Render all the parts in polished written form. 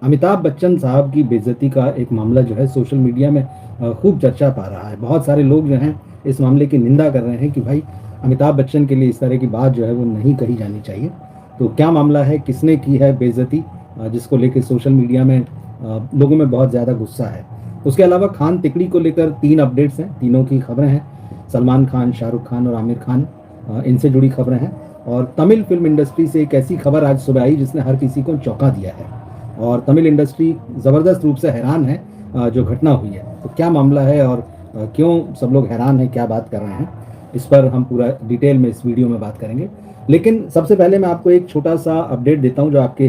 अमिताभ बच्चन साहब की बेइज्जती का एक मामला जो है सोशल मीडिया में खूब चर्चा पा रहा है। बहुत सारे लोग जो हैं इस मामले की निंदा कर रहे हैं कि भाई अमिताभ बच्चन के लिए इस तरह की बात जो है वो नहीं कही जानी चाहिए। तो क्या मामला है, किसने की है बेइज्जती, जिसको लेकर सोशल मीडिया में लोगों में बहुत ज़्यादा गुस्सा है। उसके अलावा खान तिकड़ी को लेकर 3 अपडेट्स हैं, तीनों की खबरें हैं। सलमान खान, शाहरुख खान और आमिर खान, इनसे जुड़ी खबरें हैं। और तमिल फिल्म इंडस्ट्री से एक ऐसी खबर आज सुबह आई जिसने हर किसी को चौंका दिया है। और तमिल इंडस्ट्री ज़बरदस्त रूप से हैरान है जो घटना हुई है। तो क्या मामला है और क्यों सब लोग हैरान हैं, क्या बात कर रहे हैं, इस पर हम पूरा डिटेल में इस वीडियो में बात करेंगे। लेकिन सबसे पहले मैं आपको एक छोटा सा अपडेट देता हूं जो आपके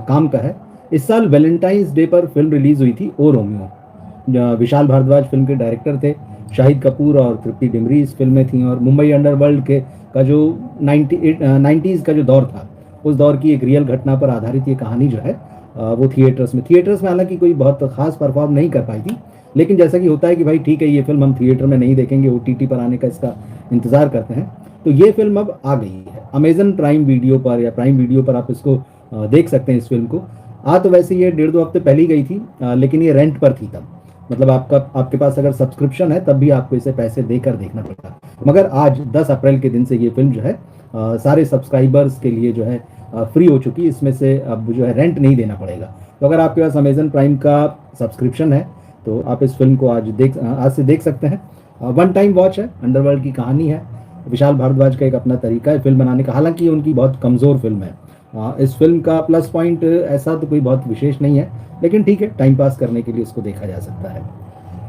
काम का है। इस साल वैलेंटाइंस डे पर फिल्म रिलीज हुई थी ओ रोमियो। विशाल भारद्वाज फिल्म के डायरेक्टर थे। शाहिद कपूर और तृप्ति डिमरी इस फिल्म में थी। और मुंबई अंडरवर्ल्ड के का जो 90s का जो दौर था, उस दौर की एक रियल घटना पर आधारित ये कहानी जो है वो थिएटर्स में हालांकि कोई बहुत खास परफॉर्म नहीं कर पाई थी। लेकिन जैसा कि होता है कि भाई ठीक है, ये फिल्म हम थिएटर में नहीं देखेंगे, OTT पर आने का इसका इंतजार करते हैं। तो ये फिल्म अब आ गई है अमेजन प्राइम वीडियो पर, या प्राइम वीडियो पर आप इसको देख सकते हैं इस फिल्म को। तो वैसे ये 1.5-2 हफ्ते पहले ही गई थी, लेकिन ये रेंट पर थी तब। मतलब आपके पास अगर सब्सक्रिप्शन है तब भी आपको इसे पैसे देकर देखना पड़ता। मगर आज 10 अप्रैल के दिन से ये फिल्म जो है सारे सब्सक्राइबर्स के लिए जो है फ्री हो चुकी है। इसमें से अब जो है रेंट नहीं देना पड़ेगा। तो अगर आपके पास अमेजन प्राइम का सब्सक्रिप्शन है तो आप इस फिल्म को आज से देख सकते हैं। वन टाइम वॉच है, अंडरवर्ल्ड की कहानी है। विशाल भारद्वाज का एक अपना तरीका है फिल्म बनाने का, हालांकि ये उनकी बहुत कमज़ोर फिल्म है। इस फिल्म का प्लस पॉइंट ऐसा तो कोई बहुत विशेष नहीं है, लेकिन ठीक है, टाइम पास करने के लिए इसको देखा जा सकता है।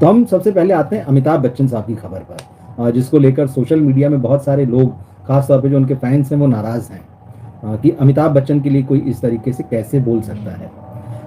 तो हम सबसे पहले आते हैं अमिताभ बच्चन साहब की खबर पर, जिसको लेकर सोशल मीडिया में बहुत सारे लोग, खासतौर पर जो उनके फैंस हैं, वो नाराज़ हैं कि अमिताभ बच्चन के लिए कोई इस तरीके से कैसे बोल सकता है।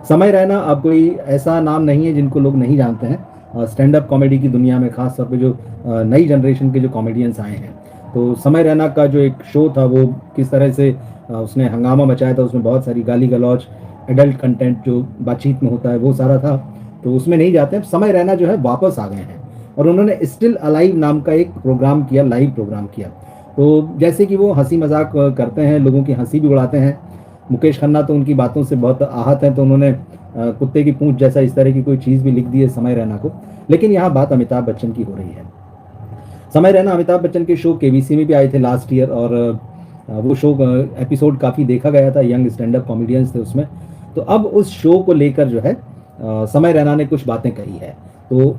समय रैना अब कोई ऐसा नाम नहीं है जिनको लोग नहीं जानते हैं। स्टैंड अप कॉमेडी की दुनिया में खासतौर पे जो नई जनरेशन के जो कॉमेडियंस आए हैं, तो समय रैना का जो एक शो था वो किस तरह से उसने हंगामा मचाया था। उसमें बहुत सारी गाली गलौज, एडल्ट कंटेंट जो बातचीत में होता है वो सारा था, तो उसमें नहीं जाते हैं। समय रैना जो है वापस आ गए हैं और उन्होंने स्टिल अलाइव नाम का एक प्रोग्राम किया, लाइव प्रोग्राम किया। तो जैसे कि वो हंसी मजाक करते हैं, लोगों की हंसी भी उड़ाते हैं। मुकेश खन्ना तो उनकी बातों से बहुत आहत हैं, तो उन्होंने कुत्ते की पूंछ जैसा इस तरह की कोई चीज़ भी लिख दी है समय रैना को। लेकिन यहाँ बात अमिताभ बच्चन की हो रही है। समय रैना अमिताभ बच्चन के शो KBC में भी आए थे लास्ट ईयर, और वो शो एपिसोड काफ़ी देखा गया था, यंग स्टैंड अप कॉमेडियंस थे उसमें। तो अब उस शो को लेकर जो है समय रैना ने कुछ बातें कही है। तो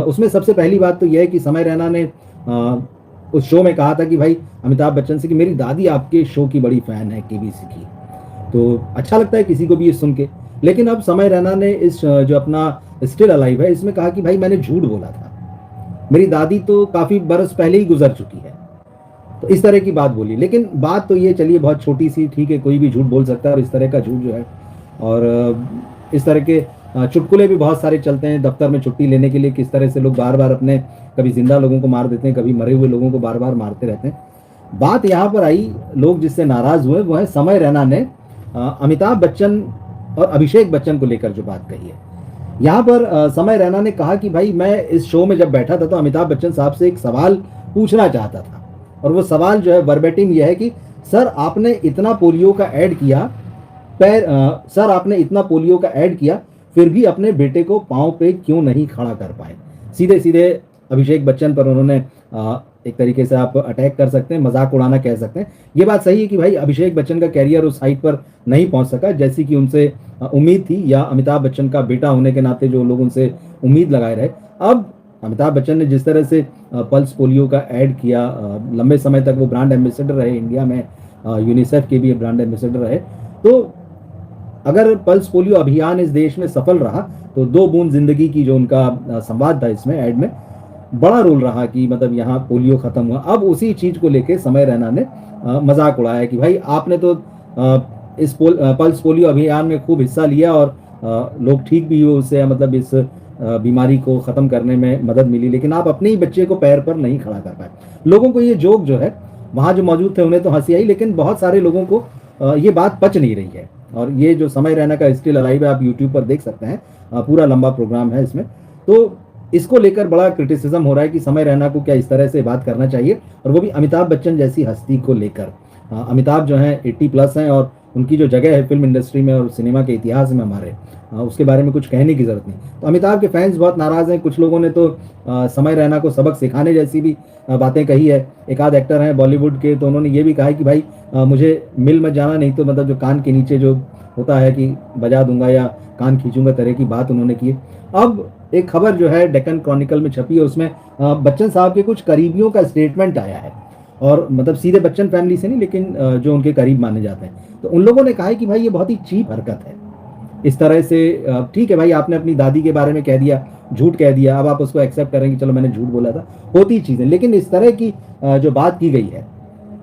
उसमें सबसे पहली बात तो यह है कि समय रैना ने उस शो में कहा था कि भाई अमिताभ बच्चन से कि मेरी दादी आपके शो की बड़ी फ़ैन है, KBC की। तो अच्छा लगता है किसी को भी ये सुन के। लेकिन अब समय रैना ने इस जो अपना स्टिल अलाइव है इसमें कहा कि भाई मैंने झूठ बोला था, मेरी दादी तो काफ़ी बरस पहले ही गुजर चुकी है। तो इस तरह की बात बोली। लेकिन बात तो ये, चलिए बहुत छोटी सी, ठीक है, कोई भी झूठ बोल सकता है। और इस तरह का झूठ जो है, और इस तरह के चुटकुले भी बहुत सारे चलते हैं दफ्तर में छुट्टी लेने के लिए, किस तरह से लोग बार बार अपने कभी जिंदा लोगों को मार देते हैं, कभी मरे हुए लोगों को बार बार मारते रहते हैं। बात यहाँ पर आई, लोग जिससे नाराज हुए वो है समय रैना ने अमिताभ बच्चन और अभिषेक बच्चन को लेकर जो बात कही है। यहाँ पर समय रैना ने कहा कि भाई मैं इस शो में जब बैठा था तो अमिताभ बच्चन साहब से एक सवाल पूछना चाहता था, और वो सवाल जो है वर्बेटिम यह है कि सर आपने इतना पोलियो का ऐड किया, सर आपने इतना पोलियो का ऐड किया, फिर भी अपने बेटे को पाँव पे क्यों नहीं खड़ा कर पाए। सीधे सीधे अभिषेक बच्चन पर उन्होंने एक तरीके से आप अटैक कर सकते हैं, मजाक उड़ाना कह सकते हैं। ये बात सही है कि भाई अभिषेक बच्चन का कैरियर उस हाइट पर नहीं पहुंच सका जैसी कि उनसे उम्मीद थी, या अमिताभ बच्चन का बेटा होने के नाते जो लोग उनसे उम्मीद लगाए रहे। अब अमिताभ बच्चन ने जिस तरह से पल्स पोलियो का ऐड किया, लंबे समय तक वो ब्रांड एम्बेसडर रहे इंडिया में, यूनिसेफ के भी ब्रांड एम्बेसडर रहे। तो अगर पल्स पोलियो अभियान इस देश में सफल रहा तो 2 बूंद जिंदगी की जो उनका संवाद था इसमें ऐड में, बड़ा रोल रहा कि मतलब यहाँ पोलियो खत्म हुआ। अब उसी चीज को लेके समय रैना ने मजाक उड़ाया कि भाई आपने तो इस पल्स पोलियो अभियान में खूब हिस्सा लिया और लोग ठीक भी हुए उससे, मतलब इस बीमारी को खत्म करने में मदद मिली, लेकिन आप अपने ही बच्चे को पैर पर नहीं खड़ा कर पाए। लोगों को ये जोक जो है, वहां जो मौजूद थे उन्हें तो हंसी आई, लेकिन बहुत सारे लोगों को ये बात पच नहीं रही है। और ये जो समय रैना का स्टिल अलाइव है, आप YouTube पर देख सकते हैं, पूरा लंबा प्रोग्राम है इसमें। तो इसको लेकर बड़ा क्रिटिसिज्म हो रहा है कि समय रैना को क्या इस तरह से बात करना चाहिए, और वो भी अमिताभ बच्चन जैसी हस्ती को लेकर। अमिताभ जो है 80+ हैं और उनकी जो जगह है फ़िल्म इंडस्ट्री में और सिनेमा के इतिहास में हमारे, उसके बारे में कुछ कहने की ज़रूरत नहीं। तो अमिताभ के फैन्स बहुत नाराज़ हैं, कुछ लोगों ने तो समय रैना को सबक सिखाने जैसी भी बातें कही है। एक आध एक्टर हैं बॉलीवुड के, तो उन्होंने ये भी कहा है कि भाई मुझे मिल मत जाना, नहीं तो मतलब जो कान के नीचे जो होता है कि बजा दूँगा या कान खींचूँगा तरह की बात उन्होंने की है। अब एक खबर जो है डेक्कन क्रॉनिकल में छपी है, उसमें बच्चन साहब के कुछ करीबियों का स्टेटमेंट आया है, और मतलब सीधे बच्चन फैमिली से नहीं, लेकिन जो उनके करीब माने जाते हैं। तो उन लोगों ने कहा है कि भाई ये बहुत ही चीप हरकत है। इस तरह से ठीक है भाई, आपने अपनी दादी के बारे में कह दिया, झूठ कह दिया, अब आप उसको एक्सेप्ट करें कि चलो मैंने झूठ बोला था, होती चीज़ें। लेकिन इस तरह की जो बात की गई है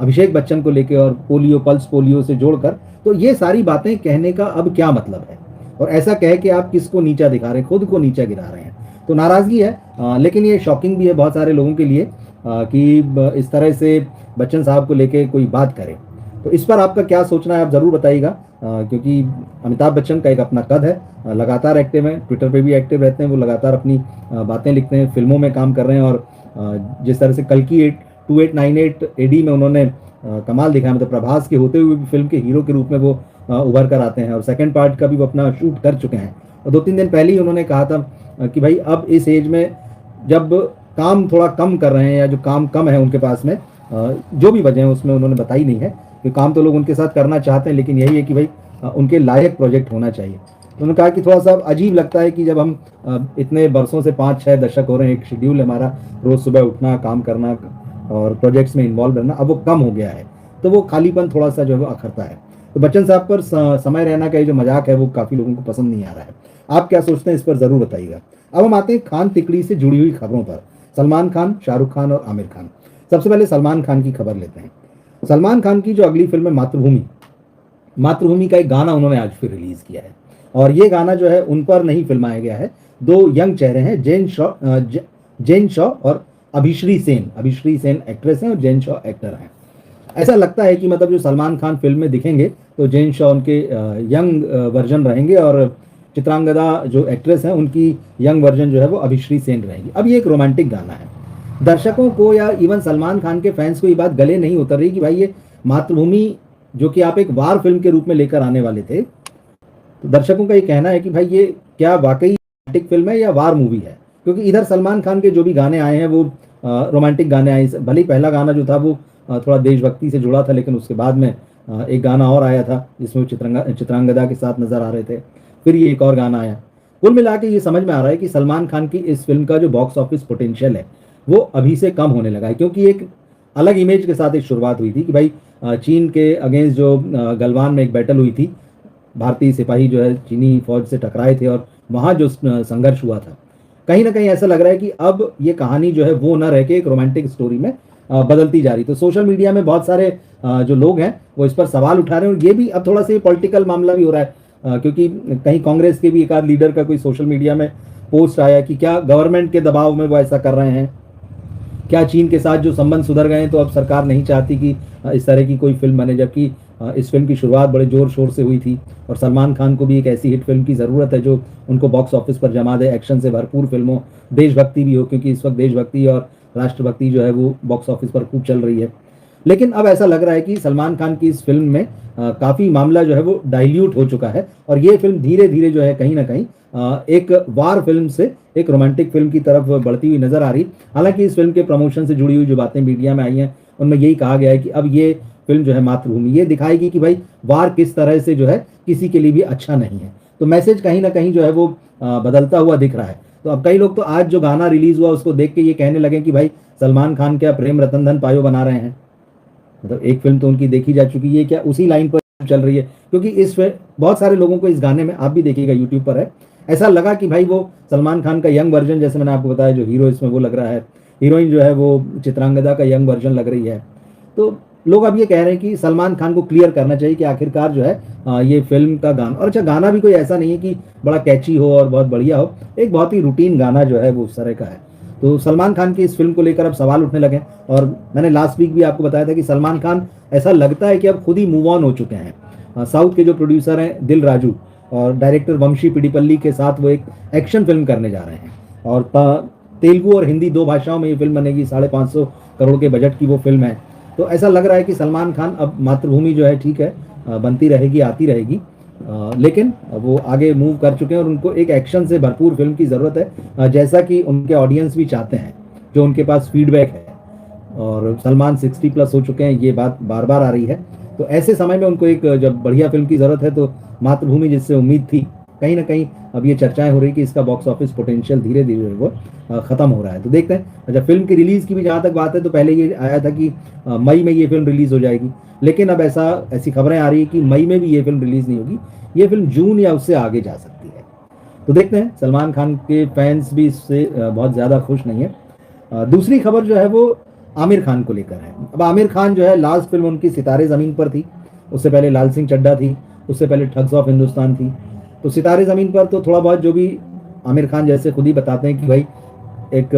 अभिषेक बच्चन को लेके और पोलियो, पल्स पोलियो से जोड़कर, तो ये सारी बातें कहने का अब क्या मतलब है? और ऐसा कह के आप किसको नीचा दिखा रहे हैं? खुद को नीचा गिरा रहे हैं। तो नाराज़गी है, लेकिन ये शॉकिंग भी है बहुत सारे लोगों के लिए कि इस तरह से बच्चन साहब को लेके कोई बात करे। तो इस पर आपका क्या सोचना है, आप ज़रूर बताइएगा, क्योंकि अमिताभ बच्चन का एक अपना कद है, लगातार एक्टिव हैं, ट्विटर पे भी एक्टिव रहते हैं, वो लगातार अपनी बातें लिखते हैं, फिल्मों में काम कर रहे हैं, और जिस तरह से कल की 2898 एडी में उन्होंने कमाल दिखाया, मतलब प्रभास के होते हुए भी फिल्म के हीरो के रूप में वो उभर कर आते हैं, और सेकंड पार्ट का भी वो अपना शूट कर चुके हैं। और 2-3 दिन पहले ही उन्होंने कहा था कि भाई अब इस एज में जब काम थोड़ा कम कर रहे हैं, या जो काम कम है उनके पास में, जो भी वजह है उसमें उन्होंने बताई नहीं है, कि काम तो लोग उनके साथ करना चाहते हैं, लेकिन यही है कि भाई उनके लायक प्रोजेक्ट होना चाहिए। तो उन्होंने कहा कि थोड़ा सा अजीब लगता है कि जब हम इतने बरसों से 5-6 दशक हो रहे हैं, एक शेड्यूल हमारा रोज़ सुबह उठना, काम करना और प्रोजेक्ट्स में इन्वॉल्व रहना, अब वो कम हो गया है, तो वो खालीपन थोड़ा सा जो है वो अखरता है। तो बच्चन साहब पर समय रहना का ये जो मजाक है वो काफ़ी लोगों को पसंद नहीं आ रहा है। आप क्या सोचते हैं, इस पर ज़रूर बताइएगा। अब हम आते हैं खान तिकड़ी से जुड़ी हुई खबरों पर। सलमान खान, शाहरुख खान और आमिर खान। सबसे पहले सलमान खान की खबर लेते हैं। सलमान खान की जो अगली फिल्म है मातृभूमि, मातृभूमि का एक गाना उन्होंने आज फिर रिलीज किया है, और ये गाना जो है उन पर नहीं फिल्माया गया है। दो यंग चेहरे हैं, जेन शॉ और अभिश्री सेन। अभिश्री सेन एक्ट्रेस हैं और जेन शॉ एक्टर हैं। ऐसा लगता है कि मतलब जो सलमान खान फिल्म में दिखेंगे तो जेन शॉ उनके यंग वर्जन रहेंगे, और चित्रांगदा जो एक्ट्रेस हैं उनकी यंग वर्जन जो है वो अभिश्री सेन रहेगी। अब ये एक रोमांटिक गाना है, दर्शकों को या इवन सलमान खान के फैंस को ये बात गले नहीं उतर रही कि भाई ये मातृभूमि जो कि आप एक वार फिल्म के रूप में लेकर आने वाले थे, तो दर्शकों का ये कहना है कि भाई ये क्या वाकई रोमांटिक फिल्म है या वार मूवी है? क्योंकि इधर सलमान खान के जो भी गाने आए हैं वो रोमांटिक गाने आए। भले ही पहला गाना जो था वो थोड़ा देशभक्ति से जुड़ा था, लेकिन उसके बाद में एक गाना और आया था जिसमें वो चित्रांगदा के साथ नजर आ रहे थे, फिर ये एक और गाना आया। कुल मिला के ये समझ में आ रहा है कि सलमान खान की इस फिल्म का जो बॉक्स ऑफिस पोटेंशियल है वो अभी से कम होने लगा है, क्योंकि एक अलग इमेज के साथ एक शुरुआत हुई थी कि भाई चीन के अगेंस्ट जो गलवान में एक बैटल हुई थी, भारतीय सिपाही जो है चीनी फौज से टकराए थे और वहाँ जो संघर्ष हुआ था, कहीं ना कहीं ऐसा लग रहा है कि अब ये कहानी जो है वो न रह के एक रोमांटिक स्टोरी में बदलती जा रही। तो सोशल मीडिया में बहुत सारे जो लोग हैं वो इस पर सवाल उठा रहे हैं, और ये भी अब थोड़ा सा पॉलिटिकल मामला भी हो रहा है, क्योंकि कहीं कांग्रेस के भी एक आध लीडर का कोई सोशल मीडिया में पोस्ट आया कि क्या गवर्नमेंट के दबाव में वो ऐसा कर रहे हैं, क्या चीन के साथ जो संबंध सुधर गए हैं तो अब सरकार नहीं चाहती कि इस तरह की कोई फिल्म बने, जबकि इस फिल्म की शुरुआत बड़े जोर शोर से हुई थी, और सलमान खान को भी एक ऐसी हिट फिल्म की ज़रूरत है जो उनको बॉक्स ऑफिस पर जमा दे, एक्शन से भरपूर फिल्म हो, देशभक्ति भी हो, क्योंकि इस वक्त देशभक्ति और राष्ट्रभक्ति जो है वो बॉक्स ऑफिस पर खूब चल रही है। लेकिन अब ऐसा लग रहा है कि सलमान खान की इस फिल्म में काफ़ी मामला जो है वो डाइल्यूट हो चुका है, और ये फिल्म धीरे धीरे जो है कहीं ना कहीं एक वार फिल्म से एक रोमांटिक फिल्म की तरफ बढ़ती हुई नजर आ रही। हालांकि इस फिल्म के प्रमोशन से जुड़ी हुई जो बातें मीडिया में आई हैं उनमें यही कहा गया है कि अब ये फिल्म जो है मातृभूमि ये दिखाएगी कि भाई वार किस तरह से जो है किसी के लिए भी अच्छा नहीं है। तो मैसेज कहीं ना कहीं जो है वो बदलता हुआ दिख रहा है। तो अब कई लोग तो आज जो गाना रिलीज हुआ उसको देख के ये कहने लगे कि भाई सलमान खान क्या प्रेम रतन धन पायो बना रहे हैं। मतलब एक फिल्म तो उनकी देखी जा चुकी है, क्या उसी लाइन पर चल रही है? क्योंकि इस बहुत सारे लोगों को इस गाने में, आप भी देखिएगा यूट्यूब पर है, ऐसा लगा कि भाई वो सलमान खान का यंग वर्जन, जैसे मैंने आपको बताया जो हीरो इसमें वो लग रहा है, हीरोइन जो है वो चित्रांगदा का यंग वर्जन लग रही है। तो लोग अब ये कह रहे हैं कि सलमान खान को क्लियर करना चाहिए कि आखिरकार जो है ये फिल्म का गाना, और अच्छा गाना भी कोई ऐसा नहीं है कि बड़ा कैची हो और बहुत बढ़िया हो, एक बहुत ही रूटीन गाना जो है वो उस तरह का है। तो सलमान खान की इस फिल्म को लेकर अब सवाल उठने लगे, और मैंने लास्ट वीक भी आपको बताया था कि सलमान खान ऐसा लगता है कि अब खुद ही मूव ऑन हो चुके हैं। साउथ के जो प्रोड्यूसर हैं दिल राजू और डायरेक्टर वंशी पिडिपल्ली के साथ वो एक एक्शन फिल्म करने जा रहे हैं, और तेलुगु और हिंदी दो भाषाओं में ये फिल्म बनेगी। 550 करोड़ के बजट की वो फिल्म है। तो ऐसा लग रहा है कि सलमान खान अब मातृभूमि जो है ठीक है, बनती रहेगी, आती रहेगी। लेकिन वो आगे मूव कर चुके हैं और उनको एक एक्शन से भरपूर फिल्म की ज़रूरत है, जैसा कि उनके ऑडियंस भी चाहते हैं, जो उनके पास फीडबैक है। और सलमान 60 प्लस हो चुके हैं, ये बात बार बार आ रही है। तो ऐसे समय में उनको एक जब बढ़िया फिल्म की ज़रूरत है, तो मातृभूमि जिससे उम्मीद थी, कहीं ना कहीं अब ये चर्चाएं हो रही कि इसका बॉक्स ऑफिस पोटेंशियल धीरे धीरे वो ख़त्म हो रहा है। तो देखते हैं। अच्छा, फिल्म की रिलीज़ की भी जहाँ तक बात है, तो पहले ये आया था कि मई में ये फिल्म रिलीज़ हो जाएगी, लेकिन अब ऐसी खबरें आ रही है कि मई में भी ये फिल्म रिलीज़ नहीं होगी, ये फिल्म जून या उससे आगे जा सकती है। तो देखते हैं। सलमान खान के फैंस भी इससे बहुत ज़्यादा खुश नहीं है। दूसरी खबर जो है वो आमिर खान को लेकर है। अब आमिर खान जो है, लास्ट फिल्म उनकी सितारे ज़मीन पर थी, उससे पहले लाल सिंह चड्ढा थी, उससे पहले ठग्स ऑफ हिंदुस्तान थी। तो सितारे ज़मीन पर तो थोड़ा बहुत, जो भी आमिर खान जैसे खुद ही बताते हैं कि भाई एक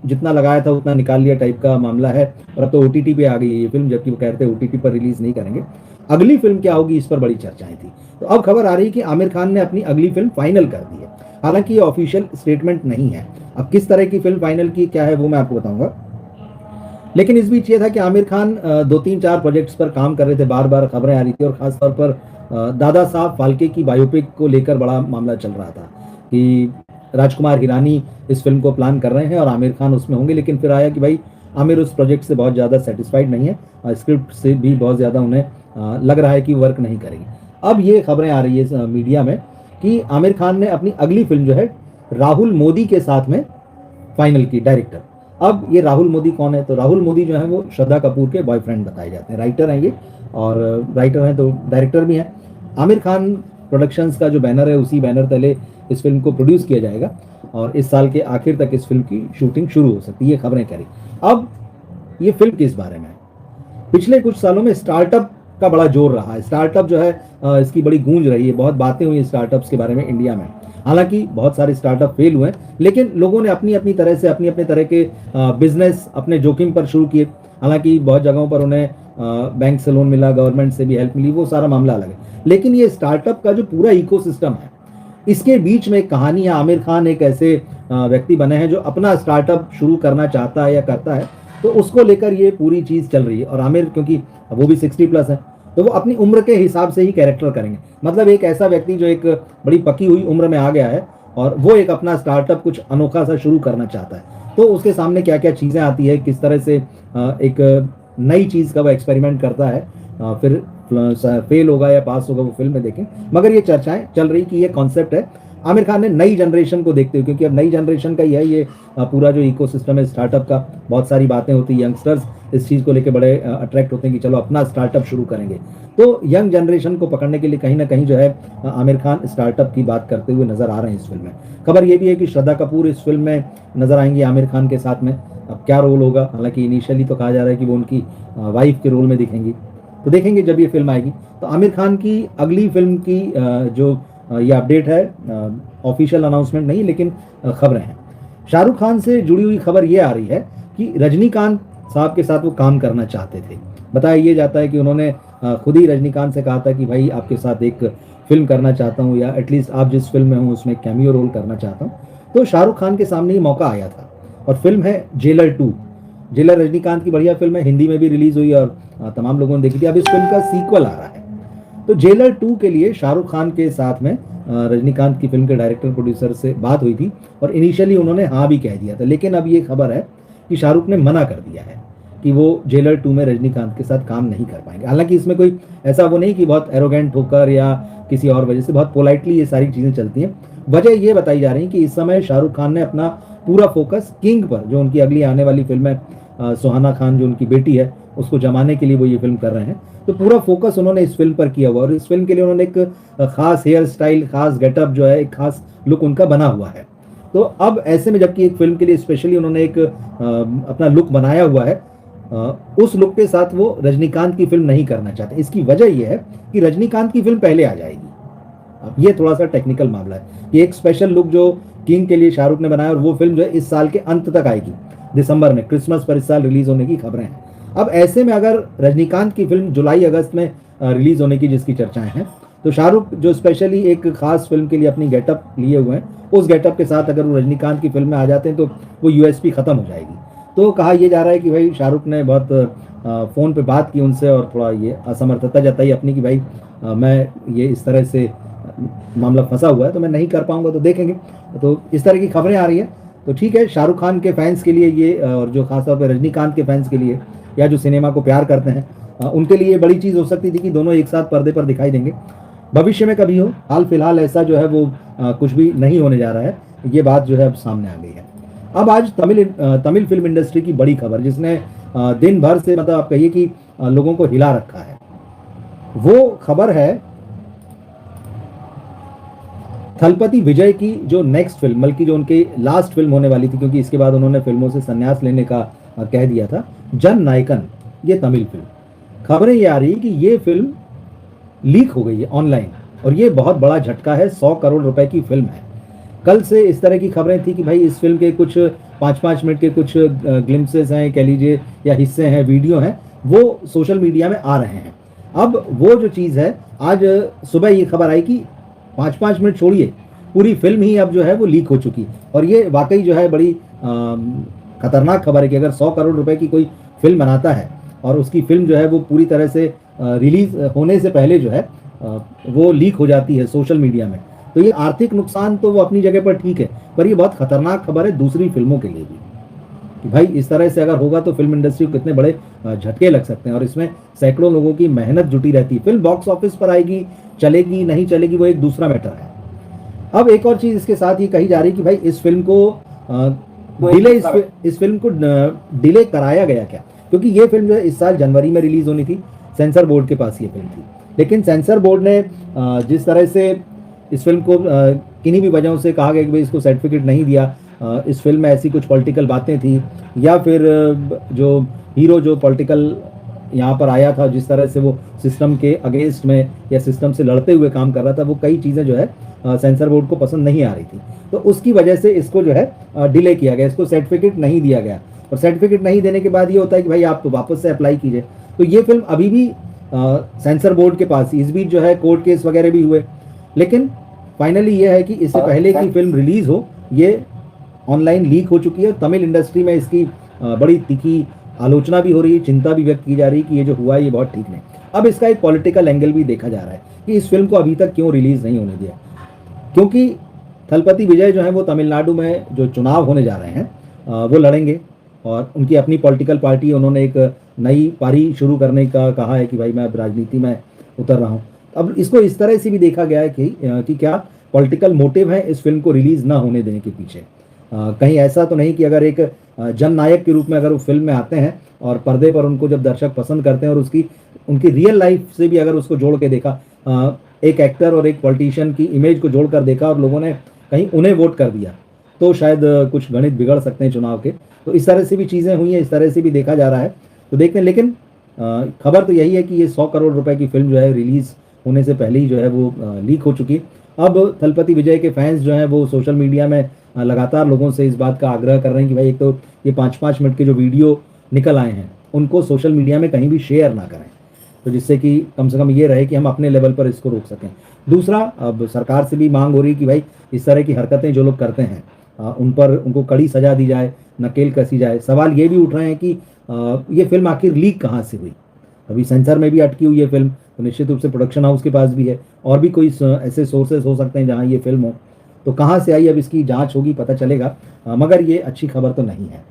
जितना लगाया था उतना निकाल लिया टाइप का मामला है। और अब तो ओटीटी पे आ गई है ये फिल्म, जबकि वो कहते हैं ओटीटी पर रिलीज नहीं करेंगे। अगली फिल्म क्या होगी, इस पर बड़ी चर्चाएं थी। तो अब खबर आ रही है कि आमिर खान ने अपनी अगली फिल्म फाइनल कर दी है। हालांकि ये ऑफिशियल स्टेटमेंट नहीं है। अब किस तरह की फिल्म फाइनल की क्या है वो मैं आपको बताऊंगा। लेकिन इस बीच ये था कि आमिर खान 2-3-4 प्रोजेक्ट्स पर काम कर रहे थे, बार बार खबरें आ रही थी। और खासतौर पर दादा साहब फाल्के की बायोपिक को लेकर बड़ा मामला चल रहा था कि राजकुमार हिरानी इस फिल्म को प्लान कर रहे हैं और आमिर खान उसमें होंगे। लेकिन फिर आया कि भाई आमिर उस प्रोजेक्ट से बहुत ज़्यादा सेटिस्फाइड नहीं है, स्क्रिप्ट से भी बहुत ज़्यादा उन्हें लग रहा है कि वर्क नहीं करेगी। अब ये खबरें आ रही है मीडिया में कि आमिर खान ने अपनी अगली फिल्म जो है राहुल मोदी के साथ में फाइनल की, डायरेक्टर। अब ये राहुल मोदी कौन है? तो राहुल मोदी जो है वो श्रद्धा कपूर के बॉयफ्रेंड बताए जाते हैं। राइटर हैं ये, और राइटर हैं तो डायरेक्टर भी हैं। आमिर खान प्रोडक्शंस का जो बैनर है, उसी बैनर तले इस फिल्म को प्रोड्यूस किया जाएगा और इस साल के आखिर तक इस फिल्म की शूटिंग शुरू हो सकती है, ये खबरें करी। अब ये फिल्म किस बारे में है? पिछले कुछ सालों में स्टार्टअप का बड़ा जोर रहा है। स्टार्टअप जो है, इसकी बड़ी गूंज रही है, बहुत बातें हुई स्टार्टअप्स के बारे में इंडिया में। हालांकि बहुत सारे स्टार्टअप फेल हुए, लेकिन लोगों ने अपनी अपनी तरह से अपनी अपने तरह के बिजनेस अपने जोखिम पर शुरू किए। हालांकि बहुत जगहों पर उन्हें बैंक से लोन मिला, गवर्नमेंट से भी हेल्प मिली, वो सारा मामला अलग है। लेकिन ये स्टार्टअप का जो पूरा इकोसिस्टम है, इसके बीच में एक कहानी है। आमिर खान एक ऐसे व्यक्ति बने हैं जो अपना स्टार्टअप शुरू करना चाहता है या करता है, तो उसको लेकर ये पूरी चीज़ चल रही है। और आमिर, क्योंकि वो भी 60 प्लस है, तो वो अपनी उम्र के हिसाब से ही कैरेक्टर करेंगे। मतलब एक ऐसा व्यक्ति जो एक बड़ी पकी हुई उम्र में आ गया है और वो एक अपना स्टार्टअप कुछ अनोखा सा शुरू करना चाहता है, तो उसके सामने क्या क्या चीज़ें आती है, किस तरह से एक नई चीज़ का वो एक्सपेरिमेंट करता है, फिर फेल होगा या पास होगा वो फिल्म में देखें। मगर ये चर्चाएं चल रही कि ये कॉन्सेप्ट है आमिर खान ने नई जनरेशन को देखते हुए, क्योंकि अब नई जनरेशन का ही है ये पूरा जो इकोसिस्टम है स्टार्टअप का। बहुत सारी बातें होती है, यंगस्टर्स इस चीज़ को लेकर बड़े अट्रैक्ट होते हैं कि चलो अपना स्टार्टअप शुरू करेंगे। तो यंग जनरेशन को पकड़ने के लिए कहीं ना कहीं जो है आमिर खान स्टार्टअप की बात करते हुए नजर आ रहे हैं इस फिल्म में। खबर ये भी है कि श्रद्धा कपूर इस फिल्म में नजर आएंगी आमिर खान के साथ में। अब क्या रोल होगा, हालांकि इनिशियली तो कहा जा रहा है कि वो उनकी वाइफ के रोल में दिखेंगी, तो देखेंगे जब ये फिल्म आएगी। तो आमिर खान की अगली फिल्म की जो ये अपडेट है, ऑफिशियल अनाउंसमेंट नहीं, लेकिन खबरें हैं। शाहरुख खान से जुड़ी हुई खबर ये आ रही है कि रजनीकांत साहब के साथ वो काम करना चाहते थे। बताया ये जाता है कि उन्होंने खुद ही रजनीकांत से कहा था कि भाई आपके साथ एक फिल्म करना चाहता हूँ, या एटलीस्ट आप जिस फिल्म में हो उसमें कैमियो रोल करना चाहता हूँ। तो शाहरुख खान के सामने ही मौका आया था और फिल्म है जेलर 2। जेलर रजनीकांत की बढ़िया फिल्म है, हिंदी में भी रिलीज हुई और तमाम लोगों ने देखी थी। अब इस फिल्म का सीक्वल आ रहा है। तो जेलर 2 के लिए शाहरुख खान के साथ में रजनीकांत की फिल्म के डायरेक्टर प्रोड्यूसर से बात हुई थी और इनिशियली उन्होंने हाँ भी कह दिया था। लेकिन अब ये खबर है कि शाहरुख ने मना कर दिया है कि वो जेलर 2 में रजनीकांत के साथ काम नहीं कर पाएंगे। हालांकि इसमें कोई ऐसा वो नहीं कि बहुत एरोगेंट होकर या किसी और वजह से, बहुत पोलाइटली ये सारी चीज़ें चलती हैं। वजह ये बताई जा रही है कि इस समय शाहरुख खान ने अपना पूरा फोकस किंग पर, जो उनकी अगली आने वाली फिल्म है, सुहाना खान जो उनकी बेटी है, उसको जमाने के लिए वो ये फिल्म कर रहे हैं। तो पूरा फोकस उन्होंने इस फिल्म पर किया हुआ और इस फिल्म के लिए उन्होंने एक खास हेयर स्टाइल, खास गेटअप जो है, एक खास लुक उनका बना हुआ है। तो अब ऐसे में जबकि एक फिल्म के लिए स्पेशली उन्होंने एक अपना लुक बनाया हुआ है, उस लुक के साथ वो रजनीकांत की फिल्म नहीं करना चाहते। इसकी वजह यह है कि रजनीकांत की फिल्म पहले आ जाएगी। अब ये थोड़ा सा टेक्निकल मामला है। ये एक स्पेशल लुक जो किंग के लिए शाहरुख ने बनाया और वो फिल्म जो है इस साल के अंत तक आएगी, दिसंबर में, क्रिसमस पर इस साल रिलीज होने की खबरें हैं। अब ऐसे में अगर रजनीकांत की फिल्म जुलाई अगस्त में रिलीज होने की जिसकी चर्चाएं हैं, तो शाहरुख जो स्पेशली एक खास फिल्म के लिए अपनी गेटअप लिए हुए हैं, उस गेटअप के साथ अगर वो रजनीकांत की फिल्म में आ जाते हैं तो वो यूएसपी खत्म हो जाएगी। तो कहा यह जा रहा है कि भाई शाहरुख ने बहुत फ़ोन पे बात की उनसे और थोड़ा ये असमर्थता जताई अपनी कि भाई मैं ये इस तरह से मामला फंसा हुआ है तो मैं नहीं कर पाऊंगा, तो देखेंगे। तो इस तरह की खबरें आ रही है। तो ठीक है, शाहरुख खान के फैंस के लिए ये और जो खासतौर पर रजनीकांत के फैंस के लिए या जो सिनेमा को प्यार करते हैं उनके लिए ये बड़ी चीज़ हो सकती थी कि दोनों एक साथ पर्दे पर दिखाई देंगे। भविष्य में कभी हो, हाल फिलहाल ऐसा जो है वो कुछ भी नहीं होने जा रहा है। ये बात जो है अब सामने आ गई है। अब आज तमिल फिल्म इंडस्ट्री की बड़ी खबर, जिसने दिन भर से मतलब आप कहिए कि लोगों को हिला रखा है, वो खबर है थलपति विजय की जो नेक्स्ट फिल्म, बल्कि जो उनकी लास्ट फिल्म होने वाली थी, क्योंकि इसके बाद उन्होंने फिल्मों से संन्यास लेने का कह दिया था, जन नायकन, ये तमिल फिल्म। खबरें ये आ रही कि ये फिल्म लीक हो गई है ऑनलाइन, और ये बहुत बड़ा झटका है। 100 करोड़ रुपए की फिल्म है। कल से इस तरह की खबरें थी कि भाई इस फिल्म के कुछ 5-5 मिनट के कुछ ग्लिम्पसेस हैं, कह लीजिए, या हिस्से हैं, वीडियो हैं, वो सोशल मीडिया में आ रहे हैं। अब वो जो चीज़ है, आज सुबह ये खबर आई कि 5-5 मिनट छोड़िए, पूरी फिल्म ही अब जो है वो लीक हो चुकी। और ये वाकई जो है बड़ी खतरनाक खबर है कि अगर 100 करोड़ रुपए की कोई फिल्म बनाता है और उसकी फिल्म जो है वो पूरी तरह से रिलीज होने से पहले जो है वो लीक हो जाती है सोशल मीडिया में, तो ये आर्थिक नुकसान तो वो अपनी जगह पर ठीक है, पर ये बहुत खतरनाक खबर है दूसरी फिल्मों के लिए भी कि भाई इस तरह से अगर होगा तो फिल्म इंडस्ट्री को कितने बड़े झटके लग सकते हैं। और इसमें सैकड़ों लोगों की मेहनत जुटी रहती है। फिल्म बॉक्स ऑफिस पर आएगी, चलेगी नहीं चलेगी वो एक दूसरा मैटर है। अब एक और चीज इसके साथ ये कही जा रही है कि भाई इस फिल्म को इस फिल्म को डिले कराया गया क्या, क्योंकि ये फिल्म जो है इस साल जनवरी में रिलीज होनी थी। सेंसर बोर्ड के पास ये फिल्म थी, लेकिन सेंसर बोर्ड ने जिस तरह से इस फिल्म को किन्हीं भी वजहों से कहा गया कि भाई इसको सर्टिफिकेट नहीं दिया, इस फिल्म में ऐसी कुछ पॉलिटिकल बातें थी, या फिर जो हीरो जो पॉलिटिकल यहाँ पर आया था, जिस तरह से वो सिस्टम के अगेंस्ट में या सिस्टम से लड़ते हुए काम कर रहा था, वो कई चीज़ें जो है सेंसर बोर्ड को पसंद नहीं आ रही थी। तो उसकी वजह से इसको जो है डिले किया गया, इसको सर्टिफिकेट नहीं दिया गया। और सर्टिफिकेट नहीं देने के बाद ये होता है कि भाई आप तो वापस से अप्लाई कीजिए। तो ये फिल्म अभी भी सेंसर बोर्ड के पास, इस बीच जो है कोर्ट केस वगैरह भी हुए, लेकिन फाइनली ये है कि इससे पहले की फिल्म रिलीज हो, ये ऑनलाइन लीक हो चुकी है। तमिल इंडस्ट्री में इसकी बड़ी तीखी आलोचना भी हो रही है, चिंता भी व्यक्त की जा रही है कि ये जो हुआ है ये बहुत ठीक नहीं। अब इसका एक पॉलिटिकल एंगल भी देखा जा रहा है कि इस फिल्म को अभी तक क्यों रिलीज नहीं होने दिया, क्योंकि थलपति विजय जो है वो तमिलनाडु में जो चुनाव होने जा रहे हैं वो लड़ेंगे, और उनकी अपनी पॉलिटिकल पार्टी, उन्होंने एक नई पारी शुरू करने का कहा है कि भाई मैं अब राजनीति में उतर रहा हूँ। अब इसको इस तरह से भी देखा गया है कि क्या पॉलिटिकल मोटिव है इस फिल्म को रिलीज ना होने देने के पीछे। कहीं ऐसा तो नहीं कि अगर एक जननायक के रूप में अगर वो फिल्म में आते हैं और पर्दे पर उनको जब दर्शक पसंद करते हैं और उनकी रियल लाइफ से भी अगर उसको जोड़ के देखा, एक एक्टर और एक पॉलिटिशियन की इमेज को जोड़कर देखा और लोगों ने कहीं उन्हें वोट कर दिया, तो शायद कुछ गणित बिगड़ सकते हैं चुनाव के। तो इस तरह से भी चीज़ें हुई हैं, इस तरह से भी देखा जा रहा है, तो देखते हैं। लेकिन खबर तो यही है कि ये 100 करोड़ रुपए की फिल्म जो है रिलीज होने से पहले ही जो है वो लीक हो चुकी है। अब थलपति विजय के फैंस जो हैं वो सोशल मीडिया में लगातार लोगों से इस बात का आग्रह कर रहे हैं कि भाई एक तो ये 5-5 मिनट के जो वीडियो निकल आए हैं उनको सोशल मीडिया में कहीं भी शेयर ना करें, तो जिससे कि कम से कम ये रहे कि हम अपने लेवल पर इसको रोक सकें। दूसरा, अब सरकार से भी मांग हो रही है कि भाई इस तरह की हरकतें जो लोग करते हैं उन पर उनको कड़ी सजा दी जाए, नकेल कसी जाए। सवाल ये भी उठ रहे हैं कि ये फिल्म आखिर लीक कहाँ से हुई। अभी सेंसर में भी अटकी हुई है फिल्म, तो निश्चित रूप से प्रोडक्शन हाउस के पास भी है, और भी कोई ऐसे सोर्सेस हो सकते हैं जहाँ ये फिल्म हो, तो कहाँ से आई अब इसकी जांच होगी, पता चलेगा। मगर ये अच्छी खबर तो नहीं है।